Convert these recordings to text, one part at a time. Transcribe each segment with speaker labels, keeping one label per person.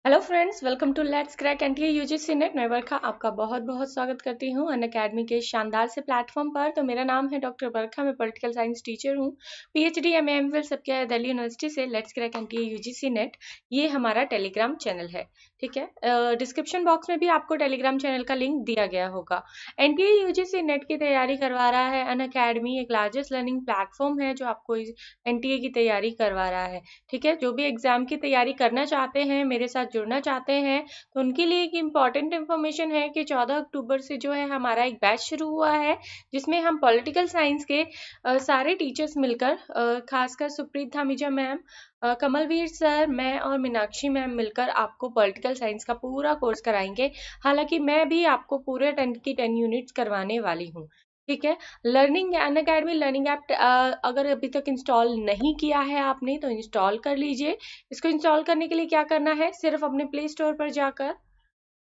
Speaker 1: Hello friends, welcome to let's crack NTA UGC NET. मैं बरखा आपका बहुत बहुत स्वागत करती हूँ अनअकैडमी के शानदार से प्लेटफॉर्म पर। तो मेरा नाम है डॉक्टर बरखा, मैं पॉलिटिकल साइंस टीचर हूँ। पीएचडी एमए एमफिल सब किया है दिल्ली यूनिवर्सिटी से। Let's crack NTA UGC net ये हमारा टेलीग्राम चैनल है, ठीक है। डिस्क्रिप्शन बॉक्स में भी आपको टेलीग्राम चैनल का लिंक दिया गया होगा। एनटीए यूजीसी नेट की तैयारी करवा रहा है अनअकैडमी, एक लार्जेस्ट लर्निंग प्लेटफॉर्म है जो आपको एनटीए की तैयारी करवा रहा है, ठीक है। जो भी एग्जाम की तैयारी करना चाहते हैं, मेरे साथ जुड़ना चाहते हैं, तो उनके लिए एक इम्पॉर्टेंट इन्फॉर्मेशन है कि 14 अक्टूबर से जो है हमारा एक बैच शुरू हुआ है, जिसमें हम पॉलिटिकल साइंस के सारे टीचर्स मिलकर, खासकर सुप्रीत धामीजा मैम, कमलवीर सर, मैं और मीनाक्षी मैम मिलकर आपको पॉलिटिकल साइंस का पूरा कोर्स कराएंगे। हालांकि मैं भी आपको पूरे 10 की 10 यूनिट्स करवाने वाली हूँ, ठीक है। लर्निंग अनअकैडमी लर्निंग ऐप अगर अभी तक इंस्टॉल नहीं किया है आपने तो इंस्टॉल कर लीजिए। इसको इंस्टॉल करने के लिए क्या करना है, सिर्फ अपने प्ले स्टोर पर जाकर,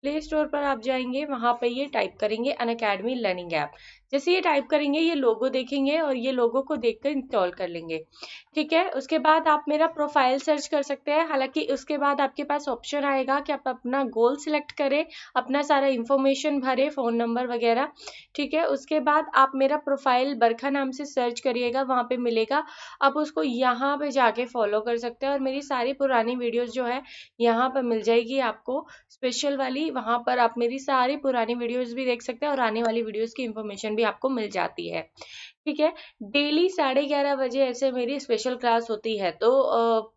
Speaker 1: प्ले स्टोर पर आप जाएंगे, वहां पे ये टाइप करेंगे अनअकैडमी लर्निंग ऐप। जैसे ये टाइप करेंगे ये लोगो देखेंगे और ये लोगो को देखकर इंस्टॉल कर लेंगे, ठीक है। उसके बाद आप मेरा प्रोफाइल सर्च कर सकते हैं। हालांकि उसके बाद आपके पास ऑप्शन आएगा कि आप अपना गोल सिलेक्ट करें, अपना सारा इंफॉर्मेशन भरे, फोन नंबर वगैरह, ठीक है। उसके बाद आप मेरा प्रोफाइल बरखा नाम से सर्च करिएगा, वहां पे मिलेगा। आप उसको यहाँ पे जाके फॉलो कर सकते हैं और मेरी सारी पुरानी वीडियोस जो है यहाँ पर मिल जाएगी आपको, स्पेशल वाली। वहां पर आप मेरी सारी पुरानी वीडियोस भी देख सकते हैं और आने वाली वीडियोस की इंफॉर्मेशन भी आपको मिल जाती है, ठीक है। डेली 11:30 बजे ऐसे मेरी स्पेशल क्लास होती है, तो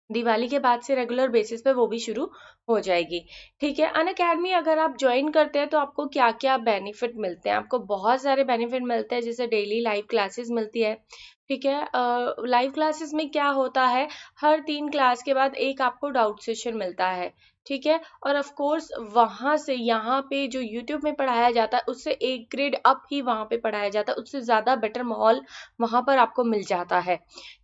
Speaker 1: दिवाली के बाद से रेगुलर बेसिस पे वो भी शुरू हो जाएगी, ठीक है। अनअकैडमी अगर आप ज्वाइन करते हैं तो आपको क्या क्या बेनिफिट मिलते हैं, आपको बहुत सारे बेनिफिट मिलते हैं। जैसे डेली लाइव क्लासेस मिलती है, ठीक है। लाइव क्लासेस में क्या होता है, हर 3 क्लास के बाद एक आपको डाउट सेशन मिलता है, ठीक है। और ऑफ कोर्स वहां से यहाँ पे जो यूट्यूब में पढ़ाया जाता है उससे एक ग्रेड अप ही वहां पे पढ़ाया जाता है, उससे ज्यादा बेटर माहौल वहां पर आपको मिल जाता है,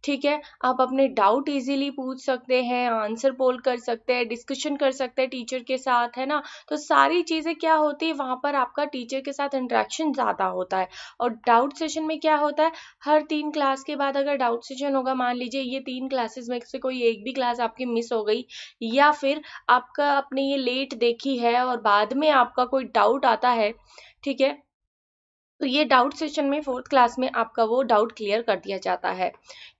Speaker 1: ठीक है। आप अपने डाउट इजीली पूछ सकते हैं, आंसर पोल कर सकते हैं, डिस्कशन कर सकते हैं टीचर के साथ, है ना। तो सारी चीजें क्या होती है वहां पर, आपका टीचर के साथ इंटरेक्शन ज्यादा होता है। और डाउट सेशन में क्या होता है, हर 3 क्लास के बाद अगर डाउट सेशन होगा, मान लीजिए ये 3 क्लासेस में से कोई एक भी क्लास आपकी मिस हो गई, या फिर आपका आपने ये लेट देखी है और बाद में आपका कोई डाउट आता है, ठीक है, तो ये डाउट सेशन में 4th क्लास में आपका वो डाउट क्लियर कर दिया जाता है,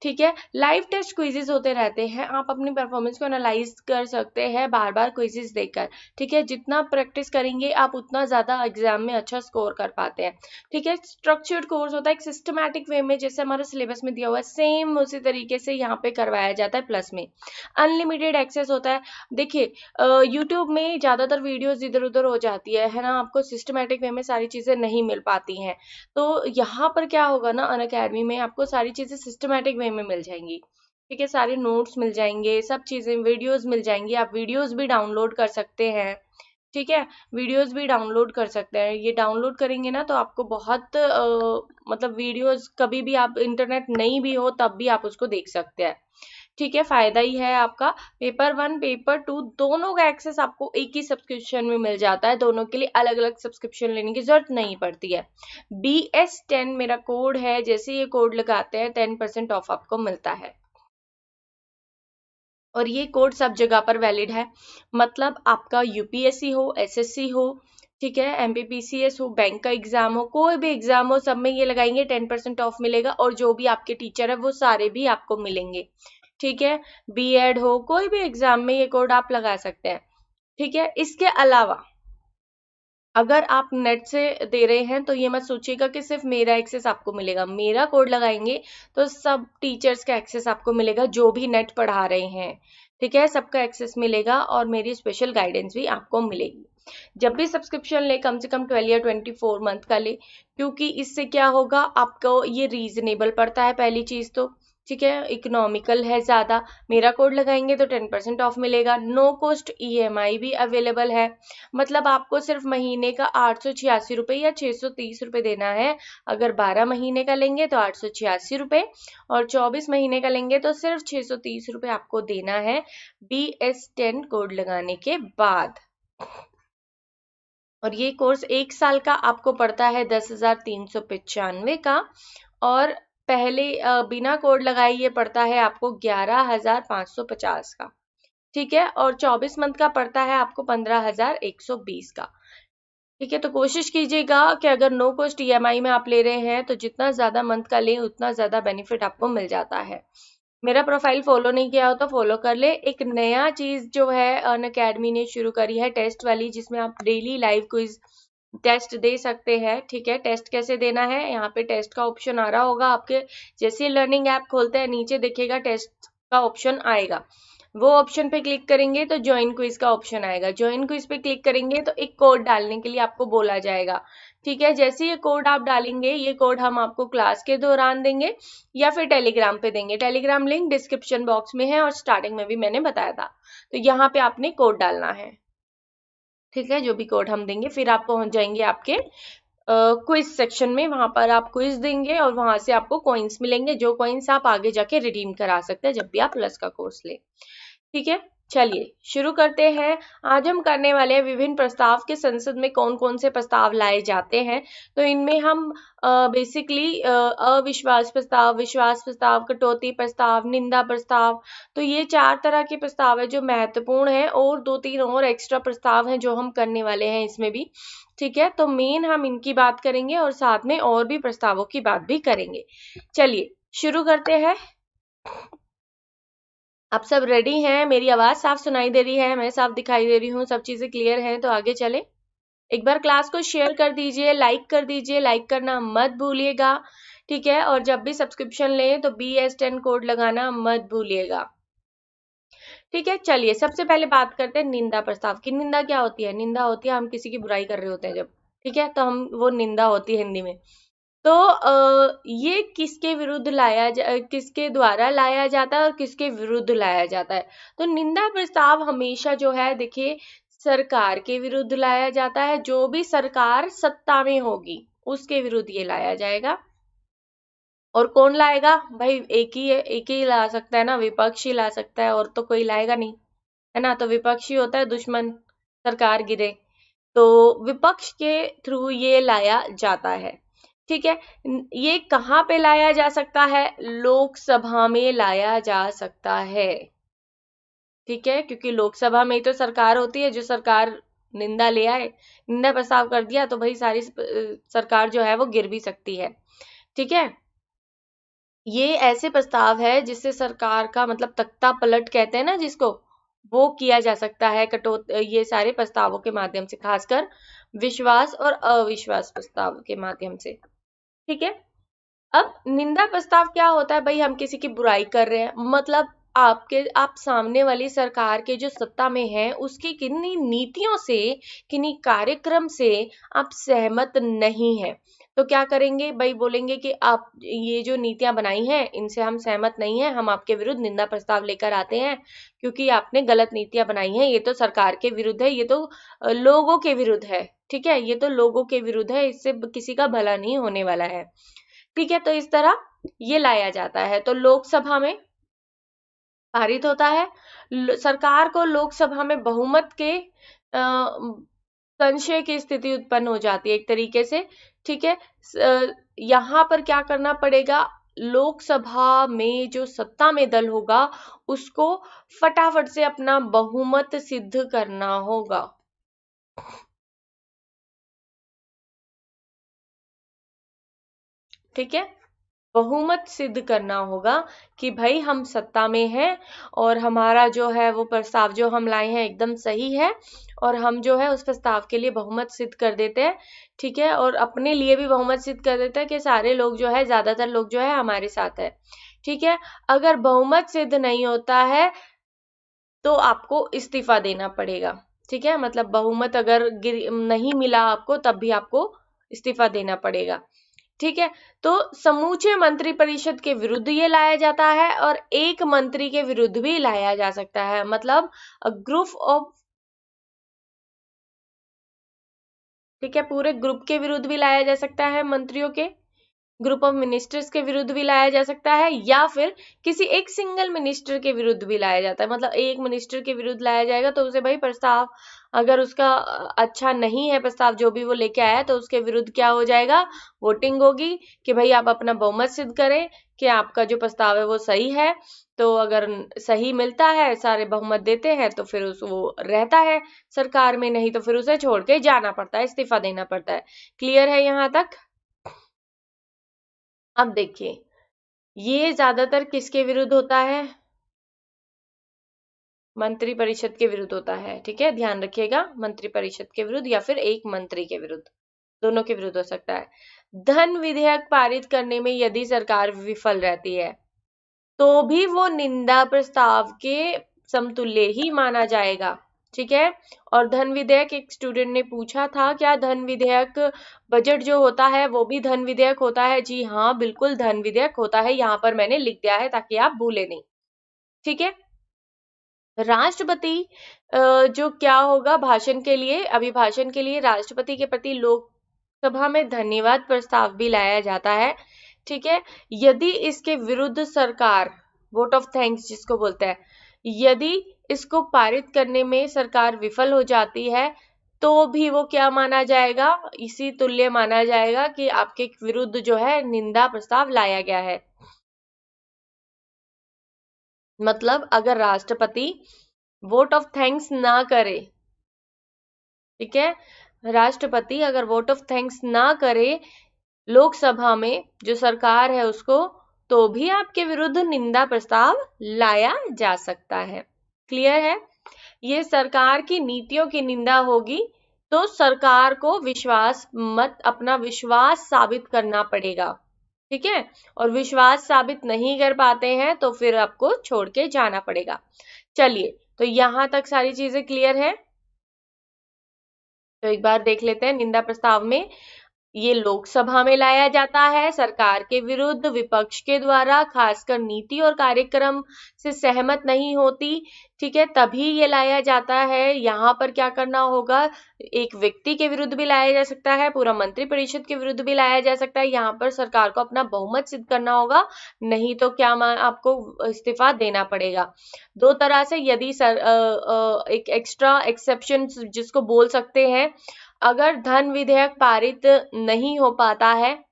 Speaker 1: ठीक है। लाइव टेस्ट क्विजेस होते रहते हैं, आप अपनी परफॉर्मेंस को एनालाइज कर सकते हैं बार बार क्विजेस देखकर, ठीक है। जितना प्रैक्टिस करेंगे आप उतना ज्यादा एग्जाम में अच्छा स्कोर कर पाते हैं, ठीक है। स्ट्रक्चर्ड कोर्स होता है एक सिस्टमैटिक वे में, जैसे हमारा सिलेबस में दिया हुआ है सेम उसी तरीके से यहाँ पे करवाया जाता है। प्लस में अनलिमिटेड एक्सेस होता है। देखिए यूट्यूब में ज्यादातर वीडियोस इधर उधर हो जाती है ना, आपको सिस्टमैटिक वे में सारी चीजें नहीं मिल पाती हैं। तो यहाँ पर क्या होगा ना, अनअकैडमी में आपको सारी चीजें सिस्टमैटिक वे में मिल जाएंगी, ठीक है। सारे नोट्स मिल जाएंगे, सब चीजें, वीडियोस मिल जाएंगी, आप वीडियोस भी डाउनलोड कर सकते हैं, ठीक है। वीडियोस भी डाउनलोड कर सकते हैं। ये डाउनलोड करेंगे ना तो आपको बहुत मतलब वीडियोस कभी भी आप इंटरनेट नहीं भी हो तब भी आप उसको देख सकते हैं, ठीक है। फायदा ही है आपका। पेपर 1 पेपर 2 दोनों का एक्सेस आपको एक ही सब्सक्रिप्शन में मिल जाता है, दोनों के लिए अलग अलग सब्सक्रिप्शन लेने की जरूरत नहीं पड़ती है। BS10 मेरा कोड है, जैसे ये कोड लगाते हैं 10% ऑफ आपको मिलता है, और ये कोड सब जगह पर वैलिड है। मतलब आपका यूपीएससी हो, एसएससी हो, ठीक है, एमपीपीसीएस हो, बैंक का एग्जाम हो, कोई भी एग्जाम हो, सब में ये लगाएंगे 10% ऑफ मिलेगा। और जो भी आपके टीचर है वो सारे भी आपको मिलेंगे, ठीक है। बीएड हो, कोई भी एग्जाम में ये कोड आप लगा सकते हैं, ठीक है। इसके अलावा अगर आप नेट से दे रहे हैं तो ये मत सोचिएगा कि सिर्फ मेरा एक्सेस आपको मिलेगा। मेरा कोड लगाएंगे तो सब टीचर्स का एक्सेस आपको मिलेगा जो भी नेट पढ़ा रहे हैं, ठीक है, सबका एक्सेस मिलेगा और मेरी स्पेशल गाइडेंस भी आपको मिलेगी। जब भी सब्सक्रिप्शन ले कम से कम 12 या 24 मंथ का ले, क्योंकि इससे क्या होगा, आपको ये रीजनेबल पड़ता है पहली चीज तो, ठीक है, इकोनॉमिकल है ज्यादा। मेरा कोड लगाएंगे तो 10% ऑफ मिलेगा। नो कॉस्ट ईएमआई भी अवेलेबल है, मतलब आपको सिर्फ महीने का 886 रुपये या 630 रुपये देना है। अगर 12 महीने का लेंगे तो 886 रुपये, और 24 महीने का लेंगे तो सिर्फ 630 रुपये आपको देना है BS10 कोड लगाने के बाद। और ये कोर्स 1 साल का आपको पड़ता है 10,395 का, और पहले बिना कोड लगाए ये पड़ता है आपको 11,550 का, ठीक है, और 24 मंथ का पड़ता है आपको 15,120 का। ठीक है, तो कोशिश कीजिएगा कि अगर नो कॉस्ट ईएमआई में आप ले रहे हैं तो जितना ज्यादा मंथ का लें उतना ज्यादा बेनिफिट आपको मिल जाता है। मेरा प्रोफाइल फॉलो नहीं किया हो तो फॉलो कर ले। एक नया चीज जो है अनअकैडमी ने शुरू करी है टेस्ट वाली, जिसमें आप डेली लाइव क्विज टेस्ट दे सकते हैं। ठीक है, टेस्ट कैसे देना है, यहाँ पे टेस्ट का ऑप्शन आ रहा होगा आपके, जैसे लर्निंग ऐप खोलते हैं नीचे देखिएगा टेस्ट का ऑप्शन आएगा, वो ऑप्शन पे क्लिक करेंगे तो ज्वाइन क्विज का ऑप्शन आएगा। ज्वाइन क्विज पे क्लिक करेंगे तो एक कोड डालने के लिए आपको बोला जाएगा। ठीक है, जैसे ये कोड आप डालेंगे, ये कोड हम आपको क्लास के दौरान देंगे या फिर टेलीग्राम पे देंगे। टेलीग्राम लिंक डिस्क्रिप्शन बॉक्स में है और स्टार्टिंग में भी मैंने बताया था। तो यहाँ पे आपने कोड डालना है। ठीक है, जो भी कोड हम देंगे, फिर आप पहुंच जाएंगे आपके क्विज सेक्शन में, वहां पर आप क्विज देंगे और वहां से आपको कॉइन्स मिलेंगे, जो कॉइन्स आप आगे जाके रिडीम करा सकते हैं जब भी आप प्लस का कोर्स ले। ठीक है, चलिए शुरू करते हैं। आज हम करने वाले हैं विभिन्न प्रस्ताव के संसद में कौन कौन से प्रस्ताव लाए जाते हैं। तो इनमें हम बेसिकली अविश्वास प्रस्ताव, विश्वास प्रस्ताव, कटौती प्रस्ताव, निंदा प्रस्ताव, तो ये 4 तरह के प्रस्ताव है जो महत्वपूर्ण है, और 2-3 और एक्स्ट्रा प्रस्ताव हैं जो हम करने वाले हैं इसमें भी। ठीक है, तो मेन हम इनकी बात करेंगे और साथ में और भी प्रस्तावों की बात भी करेंगे। चलिए शुरू करते हैं। आप सब रेडी हैं? मेरी आवाज साफ सुनाई दे रही है, मैं साफ दिखाई दे रही हूँ, सब चीजें क्लियर हैं? तो आगे चले। एक बार क्लास को शेयर कर दीजिए, लाइक कर दीजिए, लाइक करना मत भूलिएगा। ठीक है, और जब भी सब्सक्रिप्शन लें तो BS10 कोड लगाना मत भूलिएगा। ठीक है, चलिए सबसे पहले बात करते हैं निंदा प्रस्ताव की। निंदा क्या होती है? निंदा होती है हम किसी की बुराई कर रहे होते हैं जब, ठीक है, तो हम वो निंदा होती है हिंदी में। तो ये किसके विरुद्ध किसके द्वारा लाया जाता है और किसके विरुद्ध लाया जाता है? तो निंदा प्रस्ताव हमेशा जो है देखिए सरकार के विरुद्ध लाया जाता है, जो भी सरकार सत्ता में होगी उसके विरुद्ध ये लाया जाएगा। और कौन लाएगा भाई? एक ही ला सकता है ना, विपक्ष ही ला सकता है, और तो कोई लाएगा नहीं, है ना। तो विपक्ष ही होता है दुश्मन, सरकार गिरे तो विपक्ष के थ्रू ये लाया जाता है। ठीक है, ये कहाँ पे लाया जा सकता है? लोकसभा में लाया जा सकता है। ठीक है, क्योंकि लोकसभा में ही तो सरकार होती है, जो सरकार निंदा ले आए, निंदा प्रस्ताव कर दिया तो भाई सारी सरकार जो है वो गिर भी सकती है। ठीक है, ये ऐसे प्रस्ताव है जिससे सरकार का मतलब तख्ता पलट कहते हैं ना जिसको, वो किया जा सकता है ये सारे प्रस्तावों के माध्यम से, खासकर विश्वास और अविश्वास प्रस्ताव के माध्यम से। ठीक है, अब निंदा प्रस्ताव क्या होता है भाई? हम किसी की बुराई कर रहे हैं, मतलब आप सामने वाली सरकार के जो सत्ता में है उसकी किन्हीं नीतियों से, किन्हीं कार्यक्रम से आप सहमत नहीं है, तो क्या करेंगे भाई? बोलेंगे कि आप ये जो नीतियां बनाई हैं इनसे हम सहमत नहीं है, हम आपके विरुद्ध निंदा प्रस्ताव लेकर आते हैं क्योंकि आपने गलत नीतियां बनाई हैं, ये तो सरकार के विरुद्ध है, ये तो लोगों के विरुद्ध है। ठीक है, ये तो लोगों के विरुद्ध है, इससे किसी का भला नहीं होने वाला है। ठीक है, तो इस तरह ये लाया जाता है, तो लोकसभा में पारित होता है। सरकार को लोकसभा में बहुमत के संशय की स्थिति उत्पन्न हो जाती है एक तरीके से। ठीक है, यहाँ पर क्या करना पड़ेगा? लोकसभा में जो सत्ता में दल होगा उसको फटाफट से अपना बहुमत सिद्ध करना होगा। ठीक है, बहुमत सिद्ध करना होगा कि भाई हम सत्ता में हैं और हमारा जो है वो प्रस्ताव जो हम लाए हैं एकदम सही है, और हम जो है उस प्रस्ताव के लिए बहुमत सिद्ध कर देते हैं। ठीक है, और अपने लिए भी बहुमत सिद्ध कर देते हैं कि सारे लोग जो है, ज्यादातर लोग जो है हमारे साथ है। ठीक है, अगर बहुमत सिद्ध नहीं होता है तो आपको इस्तीफा देना पड़ेगा। ठीक है, मतलब बहुमत अगर नहीं मिला आपको तब भी आपको इस्तीफा देना पड़ेगा। ठीक है, तो समूचे मंत्रिपरिषद के विरुद्ध ये लाया जाता है और एक मंत्री के विरुद्ध भी लाया जा सकता है, मतलब ग्रुप ऑफ, ठीक है, पूरे ग्रुप के विरुद्ध भी लाया जा सकता है, मंत्रियों के ग्रुप ऑफ मिनिस्टर्स के विरुद्ध भी लाया जा सकता है, या फिर किसी एक सिंगल मिनिस्टर के विरुद्ध भी लाया जाता है। मतलब एक मिनिस्टर के विरुद्ध लाया जाएगा तो उसे भाई प्रस्ताव अगर उसका अच्छा नहीं है, प्रस्ताव जो भी वो लेके आया, तो उसके विरुद्ध क्या हो जाएगा? वोटिंग होगी कि भाई आप अपना बहुमत सिद्ध करें कि आपका जो प्रस्ताव है वो सही है, तो अगर सही मिलता है, सारे बहुमत देते हैं, तो फिर वो रहता है सरकार में, नहीं तो फिर उसे छोड़ के जाना पड़ता है, इस्तीफा देना पड़ता है। क्लियर है यहाँ तक? अब देखिए, ये ज्यादातर किसके विरुद्ध होता है? मंत्री परिषद के विरुद्ध होता है। ठीक है, ध्यान रखिएगा, मंत्री परिषद के विरुद्ध या फिर एक मंत्री के विरुद्ध, दोनों के विरुद्ध हो सकता है। धन विधेयक पारित करने में यदि सरकार विफल रहती है तो भी वो निंदा प्रस्ताव के समतुल्य ही माना जाएगा। ठीक है, और धन विधेयक, एक स्टूडेंट ने पूछा था क्या धन विधेयक, बजट जो होता है वो भी धन विधेयक होता है? जी हाँ, बिल्कुल धन विधेयक होता है, यहाँ पर मैंने लिख दिया है ताकि आप भूले नहीं। ठीक है, राष्ट्रपति जो क्या होगा, भाषण के लिए, अभिभाषण के लिए राष्ट्रपति के प्रति लोकसभा में धन्यवाद प्रस्ताव भी लाया जाता है। ठीक है, यदि इसके विरुद्ध सरकार, वोट ऑफ थैंक्स जिसको बोलते हैं, यदि इसको पारित करने में सरकार विफल हो जाती है तो भी वो क्या माना जाएगा? इसी तुल्य माना जाएगा कि आपके विरुद्ध जो है निंदा प्रस्ताव लाया गया है। मतलब अगर राष्ट्रपति वोट ऑफ थैंक्स ना करे, ठीक है, राष्ट्रपति अगर वोट ऑफ थैंक्स ना करे लोकसभा में जो सरकार है उसको, तो भी आपके विरुद्ध निंदा प्रस्ताव लाया जा सकता है। क्लियर है? ये सरकार की नीतियों की निंदा होगी तो सरकार को अपना विश्वास साबित करना पड़ेगा। ठीक है, और विश्वास साबित नहीं कर पाते हैं तो फिर आपको छोड़ के जाना पड़ेगा। चलिए, तो यहां तक सारी चीजें क्लियर है। तो एक बार देख लेते हैं, निंदा प्रस्ताव में ये लोकसभा में लाया जाता है सरकार के विरुद्ध विपक्ष के द्वारा, खासकर नीति और कार्यक्रम से सहमत नहीं होती। ठीक है, तभी ये लाया जाता है। यहाँ पर क्या करना होगा, एक व्यक्ति के विरुद्ध भी लाया जा सकता है, पूरा मंत्री परिषद के विरुद्ध भी लाया जा सकता है। यहाँ पर सरकार को अपना बहुमत सिद्ध करना होगा, नहीं तो क्या आपको इस्तीफा देना पड़ेगा। दो तरह से, यदि एक एक्स्ट्रा एक्सेप्शन जिसको बोल सकते हैं, अगर धन विधेयक पारित नहीं हो पाता है,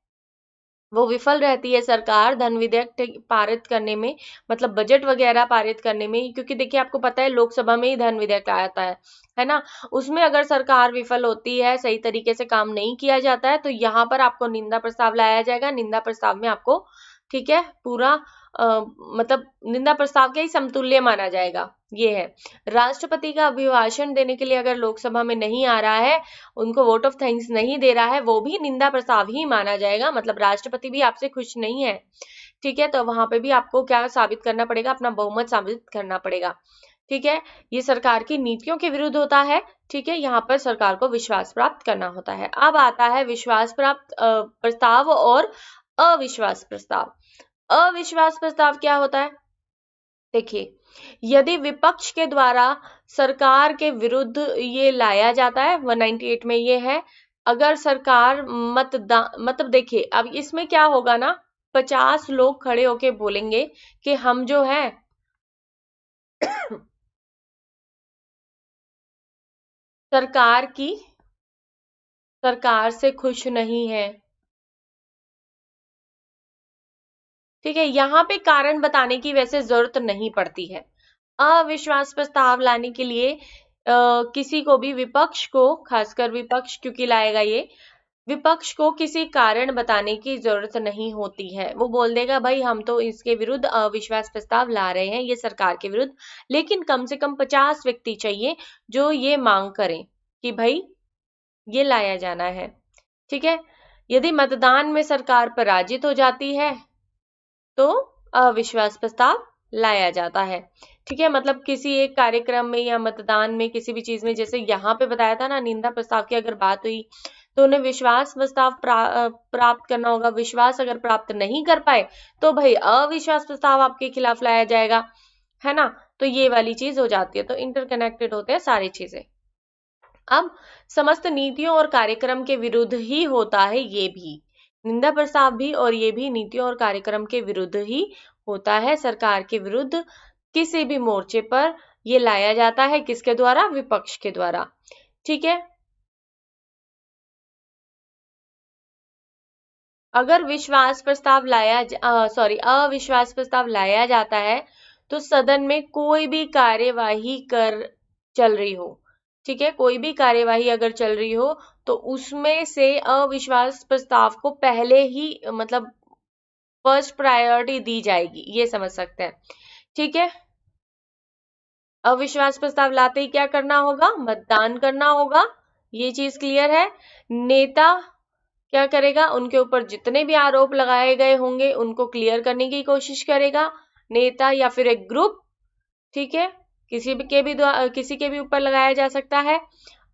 Speaker 1: वो विफल रहती है सरकार धन विधेयक पारित करने में, मतलब बजट वगैरह पारित करने में, क्योंकि देखिए आपको पता है लोकसभा में ही धन विधेयक आता है ना, उसमें अगर सरकार विफल होती है, सही तरीके से काम नहीं किया जाता है, तो यहाँ पर आपको निंदा प्रस्ताव लाया जाएगा। निंदा प्रस्ताव में आपको, ठीक है, पूरा मतलब निंदा प्रस्ताव के ही समतुल्य माना जाएगा। ये है, राष्ट्रपति का अभिभाषण देने के लिए अगर लोकसभा में नहीं आ रहा है, उनको वोट ऑफ थैंक्स नहीं दे रहा है, वो भी निंदा प्रस्ताव ही माना जाएगा। मतलब राष्ट्रपति भी आपसे खुश नहीं है, ठीक है, तो वहां पे भी आपको क्या साबित करना पड़ेगा? अपना बहुमत साबित करना पड़ेगा। ठीक है, ये सरकार की नीतियों के विरुद्ध होता है। ठीक है, यहाँ पर सरकार को विश्वास प्राप्त करना होता है। अब आता है विश्वास प्राप्त प्रस्ताव और अविश्वास प्रस्ताव। अविश्वास प्रस्ताव क्या होता है? देखिए, यदि विपक्ष के द्वारा सरकार के विरुद्ध ये लाया जाता है, 198 में ये है, अगर सरकार मतलब देखिए अब इसमें क्या होगा ना, 50 लोग खड़े होके बोलेंगे कि हम जो है सरकार से खुश नहीं है। ठीक है, यहाँ पे कारण बताने की वैसे जरूरत नहीं पड़ती है। अविश्वास प्रस्ताव लाने के लिए किसी को भी, विपक्ष को, खासकर विपक्ष क्योंकि लाएगा ये, विपक्ष को किसी कारण बताने की जरूरत नहीं होती है। वो बोल देगा भाई हम तो इसके विरुद्ध अविश्वास प्रस्ताव ला रहे हैं, ये सरकार के विरुद्ध, लेकिन कम से कम 50 व्यक्ति चाहिए जो ये मांग करें कि भाई ये लाया जाना है। ठीक है, यदि मतदान में सरकार पराजित हो जाती है तो अविश्वास प्रस्ताव लाया जाता है। ठीक है, मतलब किसी एक कार्यक्रम में या मतदान में, किसी भी चीज में, जैसे यहाँ पे बताया था ना, निंदा प्रस्ताव की अगर बात हुई तो उन्हें विश्वास प्रस्ताव प्राप्त करना होगा। विश्वास अगर प्राप्त नहीं कर पाए तो भाई अविश्वास प्रस्ताव आपके खिलाफ लाया जाएगा, है ना। तो ये वाली चीज हो जाती है, तो इंटरकनेक्टेड होते हैं सारी चीजें। अब समस्त नीतियों और कार्यक्रम के विरुद्ध ही होता है ये भी, निंदा प्रस्ताव भी और ये भी नीतियों और कार्यक्रम के विरुद्ध ही होता है, सरकार के विरुद्ध किसी भी मोर्चे पर ये लाया जाता है। किसके द्वारा? विपक्ष के द्वारा। ठीक है, अगर अविश्वास प्रस्ताव लाया जाता है तो सदन में कोई भी कार्यवाही चल रही हो, ठीक है, कोई भी कार्यवाही अगर चल रही हो तो उसमें से अविश्वास प्रस्ताव को पहले ही मतलब फर्स्ट प्रायोरिटी दी जाएगी, ये समझ सकते हैं, ठीक है। अविश्वास प्रस्ताव लाते ही क्या करना होगा, मतदान करना होगा, ये चीज क्लियर है। नेता क्या करेगा, उनके ऊपर जितने भी आरोप लगाए गए होंगे उनको क्लियर करने की कोशिश करेगा, नेता या फिर एक ग्रुप, ठीक है, किसी के भी ऊपर लगाया जा सकता है।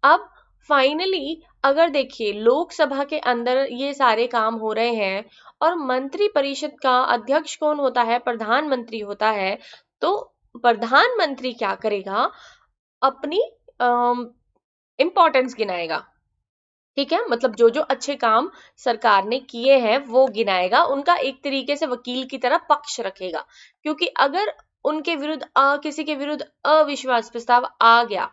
Speaker 1: अब फाइनली अगर देखिए लोकसभा के अंदर ये सारे काम हो रहे हैं और मंत्री परिषद का अध्यक्ष कौन होता है, प्रधानमंत्री होता है, तो प्रधानमंत्री क्या करेगा, अपनी इंपॉर्टेंस गिनाएगा, ठीक है, मतलब जो जो अच्छे काम सरकार ने किए हैं वो गिनाएगा, उनका एक तरीके से वकील की तरह पक्ष रखेगा, क्योंकि अगर उनके विरुद्ध किसी के विरुद्ध अविश्वास प्रस्ताव आ गया,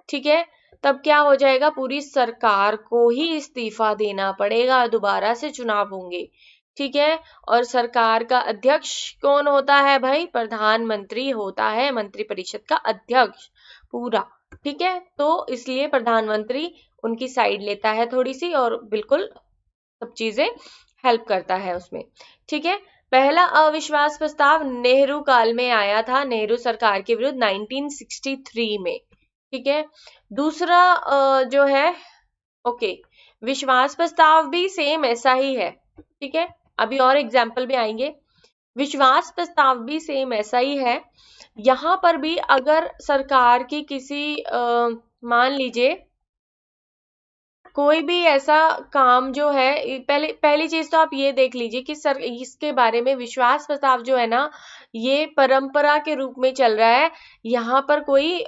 Speaker 1: ठीक है, तब क्या हो जाएगा, पूरी सरकार को ही इस्तीफा देना पड़ेगा, दोबारा से चुनाव होंगे, ठीक है। और सरकार का अध्यक्ष कौन होता है भाई, प्रधानमंत्री होता है, मंत्रिपरिषद का अध्यक्ष पूरा, ठीक है। तो इसलिए प्रधानमंत्री उनकी साइड लेता है थोड़ी सी और बिल्कुल सब चीजें हेल्प करता है उसमें, ठीक है। पहला अविश्वास प्रस्ताव नेहरू काल में आया था, नेहरू सरकार के विरुद्ध 1963 में, ठीक है। दूसरा जो है ओके, विश्वास प्रस्ताव भी सेम ऐसा ही है, ठीक है, अभी और एग्जाम्पल भी आएंगे। विश्वास प्रस्ताव भी सेम ऐसा ही है, यहां पर भी अगर सरकार की किसी मान लीजिए कोई भी ऐसा काम जो है, पहली चीज तो आप ये देख लीजिए कि सर इसके बारे में विश्वास प्रस्ताव जो है ना ये परंपरा के रूप में चल रहा है, यहाँ पर कोई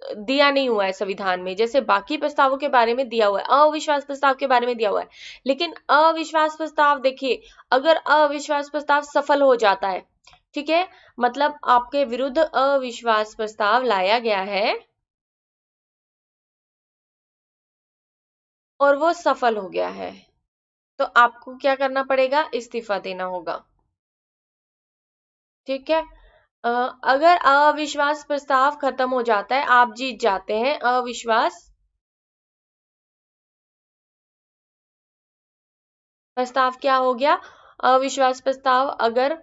Speaker 1: दिया नहीं हुआ है संविधान में, जैसे बाकी प्रस्तावों के बारे में दिया हुआ है, अविश्वास प्रस्ताव के बारे में दिया हुआ है, लेकिन अविश्वास प्रस्ताव देखिए, अगर अविश्वास प्रस्ताव सफल हो जाता है, ठीक है, मतलब आपके विरुद्ध अविश्वास प्रस्ताव लाया गया है और वो सफल हो गया है, तो आपको क्या करना पड़ेगा, इस्तीफा देना होगा, ठीक है। अगर अविश्वास प्रस्ताव खत्म हो जाता है, आप जीत जाते हैं, अविश्वास प्रस्ताव क्या हो गया, अविश्वास प्रस्ताव अगर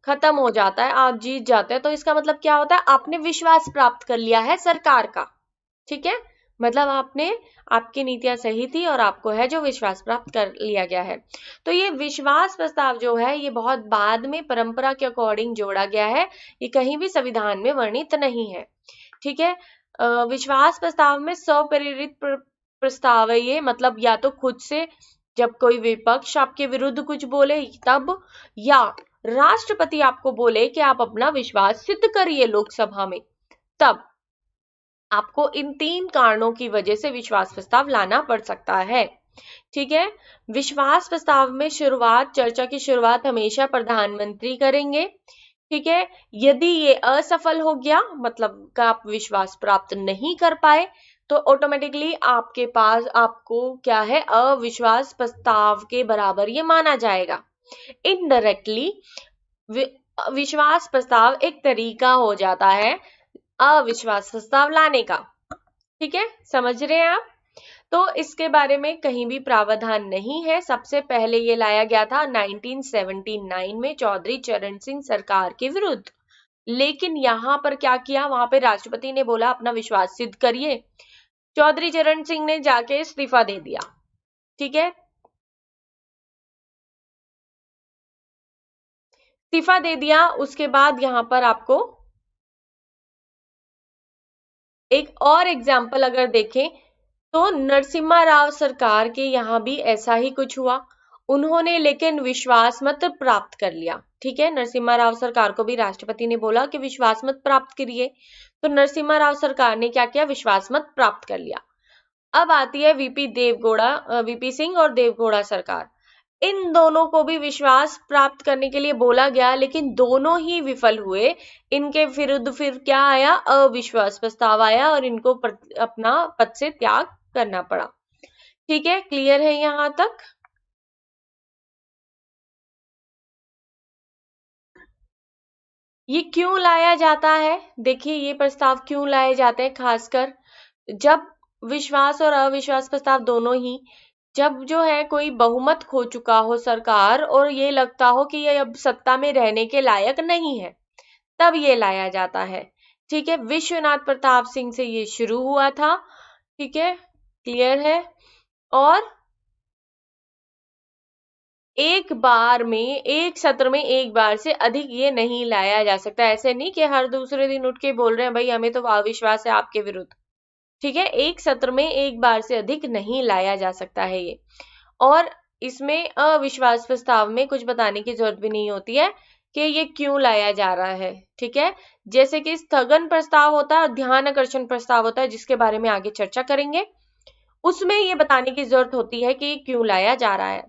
Speaker 1: खत्म हो जाता है, आप जीत जाते हैं, तो इसका मतलब क्या होता है, आपने विश्वास प्राप्त कर लिया है सरकार का, ठीक है, मतलब आपकी नीतियां सही थी और आपको है जो विश्वास प्राप्त कर लिया गया है। तो ये विश्वास प्रस्ताव जो है ये बहुत बाद में परंपरा के अकॉर्डिंग जोड़ा गया है, ये कहीं भी संविधान में वर्णित नहीं है, ठीक है। विश्वास प्रस्ताव में स्वप्रेरित प्रस्ताव है ये, मतलब या तो खुद से जब कोई विपक्ष आपके विरुद्ध कुछ बोले तब, या राष्ट्रपति आपको बोले कि आप अपना विश्वास सिद्ध करिए लोकसभा में, तब आपको इन 3 कारणों की वजह से विश्वास प्रस्ताव लाना पड़ सकता है, ठीक है। विश्वास प्रस्ताव में चर्चा की शुरुआत हमेशा प्रधानमंत्री करेंगे, ठीक है। यदि ये असफल हो गया, मतलब का आप विश्वास प्राप्त नहीं कर पाए, तो ऑटोमेटिकली आपको क्या है, अविश्वास प्रस्ताव के बराबर ये माना जाएगा। इनडायरेक्टली विश्वास प्रस्ताव एक तरीका हो जाता है अविश्वास प्रस्ताव लाने का, ठीक है, समझ रहे हैं आप। तो इसके बारे में कहीं भी प्रावधान नहीं है, सबसे पहले ये लाया गया था 1979 में चौधरी चरण सिंह सरकार के विरुद्ध, लेकिन यहाँ पर क्या किया, वहां पे राष्ट्रपति ने बोला अपना विश्वास सिद्ध करिए, चौधरी चरण सिंह ने जाके इस्तीफा दे दिया, ठीक है, इस्तीफा दे दिया। उसके बाद यहाँ पर आपको एक और एग्जाम्पल अगर देखें तो नरसिम्हा राव सरकार के यहाँ भी ऐसा ही कुछ हुआ, उन्होंने लेकिन विश्वास मत प्राप्त कर लिया, ठीक है, नरसिम्हा राव सरकार को भी राष्ट्रपति ने बोला कि विश्वास मत प्राप्त करिए, तो नरसिम्हा राव सरकार ने क्या किया, विश्वास मत प्राप्त कर लिया। अब आती है वीपी सिंह और देवगौड़ा सरकार, इन दोनों को भी विश्वास प्राप्त करने के लिए बोला गया, लेकिन दोनों ही विफल हुए, इनके विरुद्ध फिर क्या आया, अविश्वास प्रस्ताव आया और इनको अपना पद से त्याग करना पड़ा, ठीक है, क्लियर है यहाँ तक? ये क्यों लाया जाता है? देखिए, ये प्रस्ताव क्यों लाए जाते हैं, खासकर जब विश्वास और अविश्वास प्रस्ताव दोनों ही, जब जो है कोई बहुमत खो चुका हो सरकार और ये लगता हो कि ये अब सत्ता में रहने के लायक नहीं है, तब ये लाया जाता है। ठीक है, विश्वनाथ प्रताप सिंह से ये शुरू हुआ था। ठीक है, क्लियर है? और एक बार में, एक सत्र में एक बार से अधिक ये नहीं लाया जा सकता। ऐसे नहीं कि हर दूसरे दिन उठ के बोल रहे हैं भाई हमें तो अविश्वास है आपके विरुद्ध। ठीक है, एक सत्र में एक बार से अधिक नहीं लाया जा सकता है ये। और इसमें अविश्वास प्रस्ताव में कुछ बताने की जरूरत भी नहीं होती है कि ये क्यों लाया जा रहा है। ठीक है, जैसे कि स्थगन प्रस्ताव होता है, ध्यान आकर्षण प्रस्ताव होता है, जिसके बारे में आगे चर्चा करेंगे। उसमें ये बताने की जरूरत होती है कि क्यों लाया जा रहा है।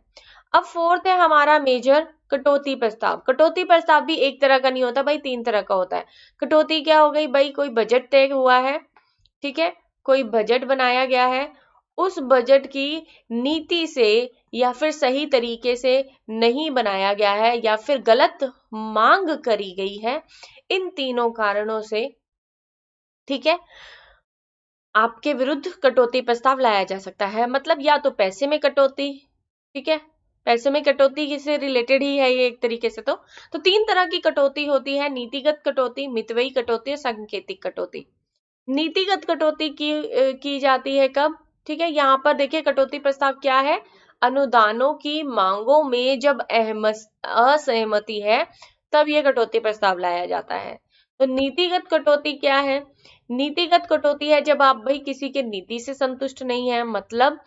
Speaker 1: अब फोर्थ है हमारा मेजर, कटौती प्रस्ताव। कटौती प्रस्ताव भी एक तरह का नहीं होता भाई, तीन तरह का होता है। कटौती क्या हो गई भाई, कोई बजट तय हुआ है, ठीक है, कोई बजट बनाया गया है, उस बजट की नीति से या फिर सही तरीके से नहीं बनाया गया है या फिर गलत मांग करी गई है, इन तीनों कारणों से, ठीक है, आपके विरुद्ध कटौती प्रस्ताव लाया जा सकता है। मतलब या तो पैसे में कटौती, ठीक है, पैसे में कटौती से रिलेटेड ही है ये एक तरीके से। तो तीन तरह की कटौती होती है, नीतिगत कटौती, मितव्ययी कटौती और सांकेतिक कटौती। नीतिगत कटौती की जाती है कब? ठीक है, यहाँ पर देखिए कटौती प्रस्ताव क्या है, अनुदानों की मांगों में जब असहमति है तब यह कटौती प्रस्ताव लाया जाता है। तो नीतिगत कटौती क्या है? नीतिगत कटौती है जब आप भाई किसी के नीति से संतुष्ट नहीं है, मतलब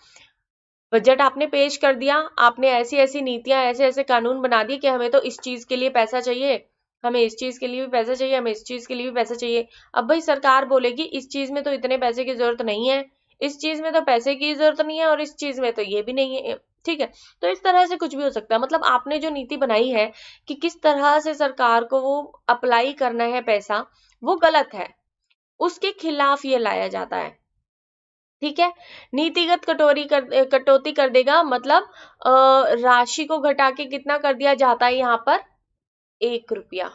Speaker 1: बजट आपने पेश कर दिया, आपने ऐसी ऐसी नीतियां, ऐसे ऐसे कानून बना दिए कि हमें तो इस चीज के लिए पैसा चाहिए, हमें इस चीज के लिए भी पैसा चाहिए, हमें इस चीज के लिए भी पैसा चाहिए। अब भाई सरकार बोलेगी इस चीज में तो इतने पैसे की जरूरत नहीं है, इस चीज में तो पैसे की जरूरत नहीं है और इस चीज में तो ये भी नहीं है। ठीक है, तो इस तरह से कुछ भी हो सकता है। मतलब आपने जो नीति बनाई है कि किस तरह से सरकार को वो अप्लाई करना है पैसा, वो गलत है, उसके खिलाफ ये लाया जाता है। ठीक है, नीतिगत कटौती कर देगा, मतलब राशि को घटा के कितना कर दिया जाता है यहाँ पर, 1 रुपया।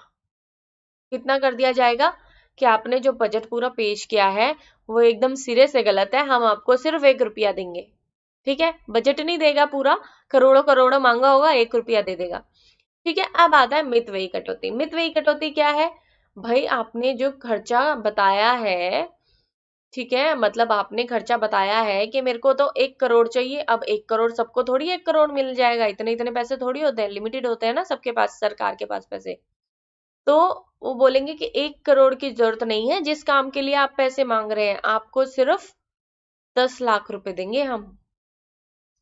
Speaker 1: कितना कर दिया जाएगा कि आपने जो बजट पूरा पेश किया है वो एकदम सिरे से गलत है, हम आपको सिर्फ 1 रुपया देंगे। ठीक है, बजट नहीं देगा पूरा, करोड़ों करोड़ों मांगा होगा, 1 रुपया दे देगा। ठीक है, अब आता है मितव्ययी कटौती। मितव्ययी कटौती क्या है? भाई आपने जो खर्चा बताया है, ठीक है, मतलब आपने खर्चा बताया है कि मेरे को तो 1 करोड़ चाहिए। अब 1 करोड़ सबको थोड़ी 1 करोड़ मिल जाएगा, इतने इतने पैसे थोड़ी होते हैं, लिमिटेड होते हैं ना सबके पास, सरकार के पास पैसे। तो वो बोलेंगे कि 1 करोड़ की जरूरत नहीं है, जिस काम के लिए आप पैसे मांग रहे हैं आपको सिर्फ 10 लाख रुपए देंगे हम,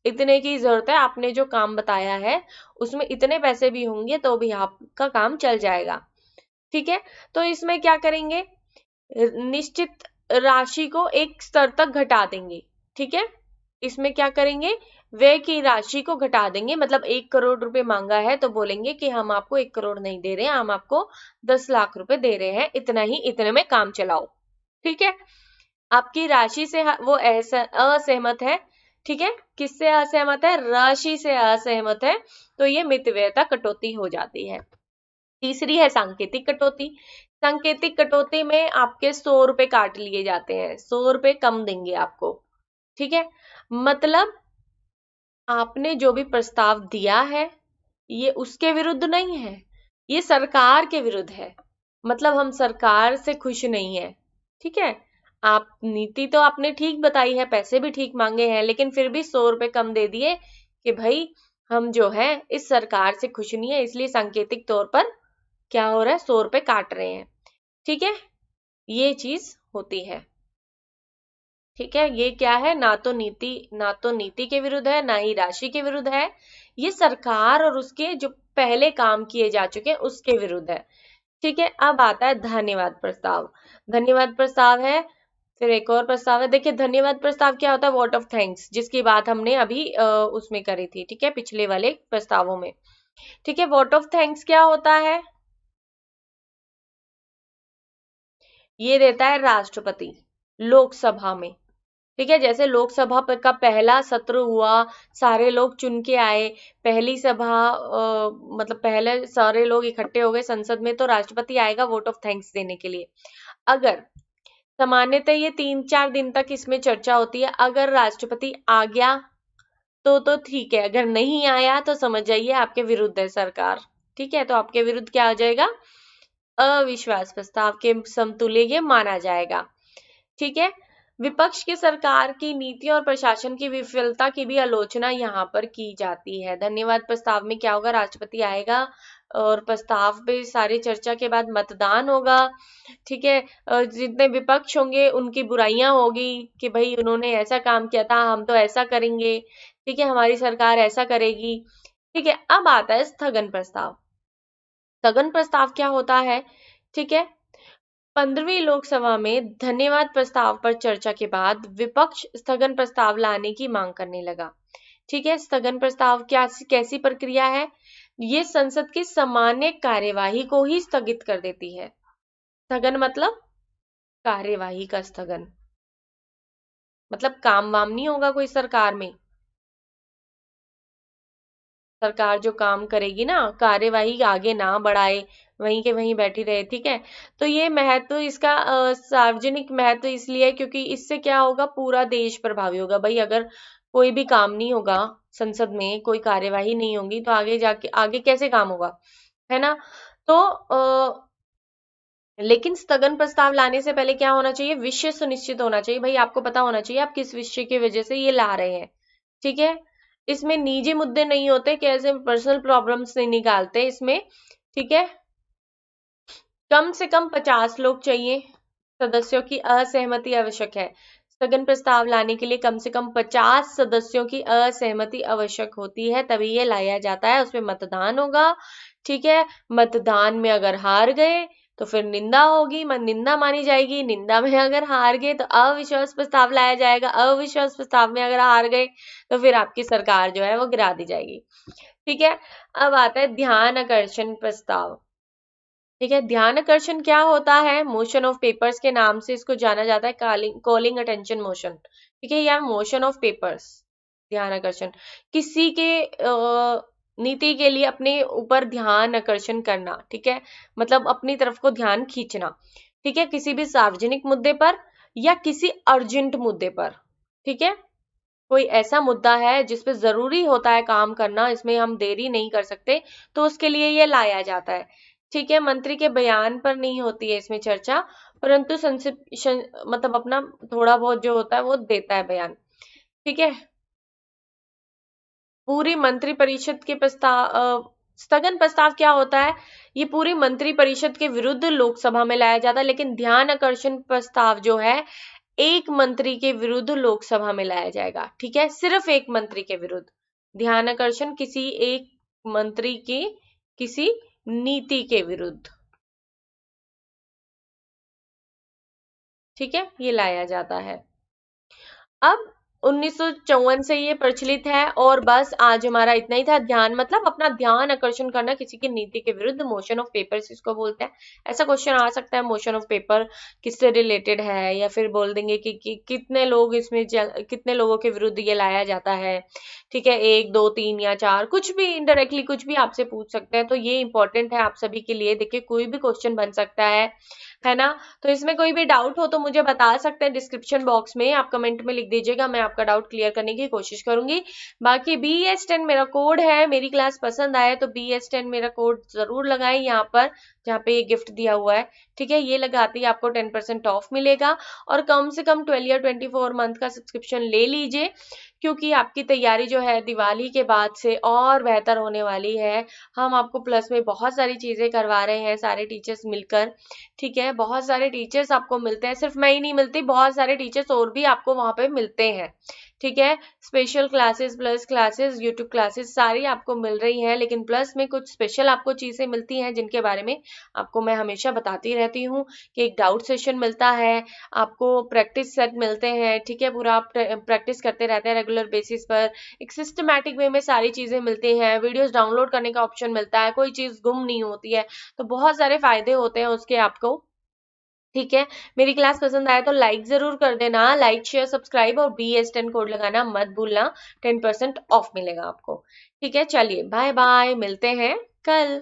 Speaker 1: इतने की जरूरत है, आपने जो काम बताया है उसमें इतने पैसे भी होंगे तो भी आपका काम चल जाएगा। ठीक है, तो इसमें क्या करेंगे, निश्चित राशि को एक स्तर तक घटा देंगे। ठीक है, इसमें क्या करेंगे, व्यय की राशि को घटा देंगे। मतलब 1 करोड़ रुपए मांगा है तो बोलेंगे कि हम आपको 1 करोड़ नहीं दे रहे हैं, हम आपको 10 लाख रुपए दे रहे हैं, इतना ही, इतने में काम चलाओ। ठीक है, आपकी राशि से वो ऐसा असहमत है। ठीक है, किससे असहमत है, राशि से असहमत है, तो ये मितव्ययता कटौती हो जाती है। तीसरी है सांकेतिक कटौती। सांकेतिक कटौती में आपके 100 रुपए काट लिए जाते हैं, 100 रुपए कम देंगे आपको। ठीक है, मतलब आपने जो भी प्रस्ताव दिया है ये उसके विरुद्ध नहीं है, ये सरकार के विरुद्ध है। मतलब हम सरकार से खुश नहीं है। ठीक है, आप नीति तो आपने ठीक बताई है, पैसे भी ठीक मांगे हैं, लेकिन फिर भी 100 रुपए कम दे दिए कि भाई हम जो है इस सरकार से खुश नहीं है, इसलिए सांकेतिक तौर पर क्या हो रहा है, 100 रुपए काट रहे हैं। ठीक है, ये चीज होती है। ठीक है, ये क्या है, ना तो नीति के विरुद्ध है, ना ही राशि के विरुद्ध है, ये सरकार और उसके जो पहले काम किए जा चुके हैं उसके विरुद्ध है। ठीक है, अब आता है धन्यवाद प्रस्ताव। धन्यवाद प्रस्ताव है, फिर एक और प्रस्ताव है। देखिए धन्यवाद प्रस्ताव क्या होता है, वोट ऑफ थैंक्स, जिसकी बात हमने अभी उसमें करी थी, ठीक है, पिछले वाले प्रस्तावों में। ठीक है, वोट ऑफ थैंक्स क्या होता है, ये देता है राष्ट्रपति लोकसभा में। ठीक है, जैसे लोकसभा का पहला सत्र हुआ, सारे लोग चुन के आए, पहली सभा मतलब पहले सारे लोग इकट्ठे हो गए संसद में, तो राष्ट्रपति आएगा वोट ऑफ थैंक्स देने के लिए। अगर सामान्यतः ये 3-4 दिन तक इसमें चर्चा होती है, अगर राष्ट्रपति आ गया तो ठीक है, अगर नहीं आया तो समझ जाइए आपके विरुद्ध है सरकार। ठीक है, तो आपके विरुद्ध क्या हो जाएगा, अविश्वास प्रस्ताव के समतुल्य ये माना जाएगा। ठीक है, विपक्ष की सरकार की नीति और प्रशासन की विफलता की भी आलोचना यहाँ पर की जाती है। धन्यवाद प्रस्ताव में क्या होगा, राष्ट्रपति आएगा और प्रस्ताव पे सारी चर्चा के बाद मतदान होगा। ठीक है, जितने विपक्ष होंगे उनकी बुराइयां होगी कि भाई उन्होंने ऐसा काम किया था, हम तो ऐसा करेंगे। ठीक है, हमारी सरकार ऐसा करेगी। ठीक है, अब आता है स्थगन प्रस्ताव। स्थगन प्रस्ताव क्या होता है, ठीक है, 15वीं लोकसभा में धन्यवाद प्रस्ताव पर चर्चा के बाद विपक्ष स्थगन प्रस्ताव लाने की मांग करने लगा। ठीक है, स्थगन प्रस्ताव क्या कैसी प्रक्रिया है, ये संसद की सामान्य कार्यवाही को ही स्थगित कर देती है। स्थगन मतलब कार्यवाही का स्थगन, मतलब काम वाम नहीं होगा कोई सरकार में, सरकार जो काम करेगी ना, कार्यवाही आगे ना बढ़ाए, वहीं के वहीं बैठी रहे। ठीक है, तो ये महत्व इसका सार्वजनिक महत्व इसलिए है क्योंकि इससे क्या होगा, पूरा देश प्रभावी होगा। भाई अगर कोई भी काम नहीं होगा, संसद में कोई कार्यवाही नहीं होगी, तो आगे जाके आगे कैसे काम होगा, है ना। तो लेकिन स्थगन प्रस्ताव लाने से पहले क्या होना चाहिए, विषय सुनिश्चित होना चाहिए। भाई आपको पता होना चाहिए आप किस विषय की वजह से ये ला रहे हैं। ठीक है, इसमें निजी मुद्दे नहीं होते, कैसे पर्सनल प्रॉब्लम्स नहीं निकालते इसमें। ठीक है, कम से कम 50 लोग चाहिए, सदस्यों की असहमति आवश्यक है। स्थगन प्रस्ताव लाने के लिए कम से कम 50 सदस्यों की असहमति आवश्यक होती है, तभी ये लाया जाता है। उसमें मतदान होगा। ठीक है, मतदान में अगर हार गए तो फिर निंदा होगी, निंदा मानी जाएगी। निंदा में अगर हार गए तो अविश्वास प्रस्ताव लाया जाएगा। अविश्वास प्रस्ताव में अगर हार गए तो फिर आपकी सरकार जो है वो गिरा दी जाएगी। ठीक है, अब आता है ध्यान आकर्षण प्रस्ताव। ठीक है, ध्यान आकर्षण क्या होता है, मोशन ऑफ पेपर्स के नाम से इसको जाना जाता है, कॉलिंग अटेंशन मोशन। ठीक है, या मोशन ऑफ पेपर्स, ध्यान आकर्षण, किसी के नीति के लिए अपने ऊपर ध्यान आकर्षण करना। ठीक है, मतलब अपनी तरफ को ध्यान खींचना। ठीक है, किसी भी सार्वजनिक मुद्दे पर या किसी अर्जेंट मुद्दे पर। ठीक है, कोई ऐसा मुद्दा है जिसपे जरूरी होता है काम करना, इसमें हम देरी नहीं कर सकते, तो उसके लिए ये लाया जाता है। ठीक है, मंत्री के बयान पर नहीं होती है इसमें चर्चा, परंतु मतलब अपना थोड़ा बहुत जो होता है वो देता है बयान। ठीक है, पूरी मंत्री परिषद के प्रस्ताव, स्थगन प्रस्ताव क्या होता है, ये पूरी मंत्री परिषद के विरुद्ध लोकसभा में लाया जाता है। लेकिन ध्यान आकर्षण प्रस्ताव जो है एक मंत्री के विरुद्ध लोकसभा में लाया जाएगा। ठीक है, सिर्फ एक मंत्री के विरुद्ध। ध्यान आकर्षण किसी एक मंत्री की किसी नीति के विरुद्ध। ठीक है, ये लाया जाता है। अब 1954 से ये प्रचलित है। और बस आज हमारा इतना ही था। ध्यान मतलब अपना ध्यान आकर्षण करना किसी की नीति के विरुद्ध, मोशन ऑफ पेपर्स इसको बोलते हैं। ऐसा क्वेश्चन आ सकता है, मोशन ऑफ पेपर किससे रिलेटेड है, या फिर बोल देंगे कि कितने लोग इसमें कितने लोगों के विरुद्ध ये लाया जाता है। ठीक है, 1, 2, 3 या 4, कुछ भी इनडायरेक्टली कुछ भी आपसे पूछ सकते हैं, तो ये इंपॉर्टेंट है आप सभी के लिए। देखिए कोई भी क्वेश्चन बन सकता है ना। तो इसमें कोई भी डाउट हो तो मुझे बता सकते हैं डिस्क्रिप्शन बॉक्स में, आप कमेंट में लिख दीजिएगा, मैं आपका डाउट क्लियर करने की कोशिश करूंगी। बाकी BS10 मेरा कोड है, मेरी क्लास पसंद आए तो BS10 मेरा कोड जरूर लगाएं यहाँ पर, जहाँ पे ये गिफ्ट दिया हुआ है। ठीक है, ये लगाते ही आपको 10% ऑफ मिलेगा। और कम से कम 12 या 24 मंथ का सब्सक्रिप्शन ले लीजिए, क्योंकि आपकी तैयारी जो है दिवाली के बाद से और बेहतर होने वाली है। हम आपको प्लस में बहुत सारी चीजें करवा रहे हैं, सारे टीचर्स मिलकर। ठीक है, बहुत सारे टीचर्स आपको मिलते हैं, सिर्फ मैं ही नहीं मिलती, बहुत सारे टीचर्स और भी आपको वहां पे मिलते हैं। ठीक है, special classes, plus classes, YouTube classes सारी आपको मिल रही हैं। लेकिन प्लस में कुछ स्पेशल आपको चीजें मिलती हैं जिनके बारे में आपको मैं हमेशा बताती रहती हूँ, कि एक डाउट सेशन मिलता है, आपको प्रैक्टिस सेट मिलते हैं। ठीक है, पूरा आप प्रैक्टिस करते रहते हैं रेगुलर बेसिस पर, एक सिस्टमैटिक वे में सारी चीजें मिलती हैं। वीडियोस डाउनलोड करने का ऑप्शन मिलता है, कोई चीज गुम नहीं होती है, तो बहुत सारे फायदे होते हैं उसके आपको। ठीक है। मेरी क्लास पसंद आए तो लाइक जरूर कर देना, लाइक शेयर सब्सक्राइब और BS10 कोड लगाना मत भूलना, 10% ऑफ मिलेगा आपको। ठीक है, चलिए बाय बाय, मिलते हैं कल।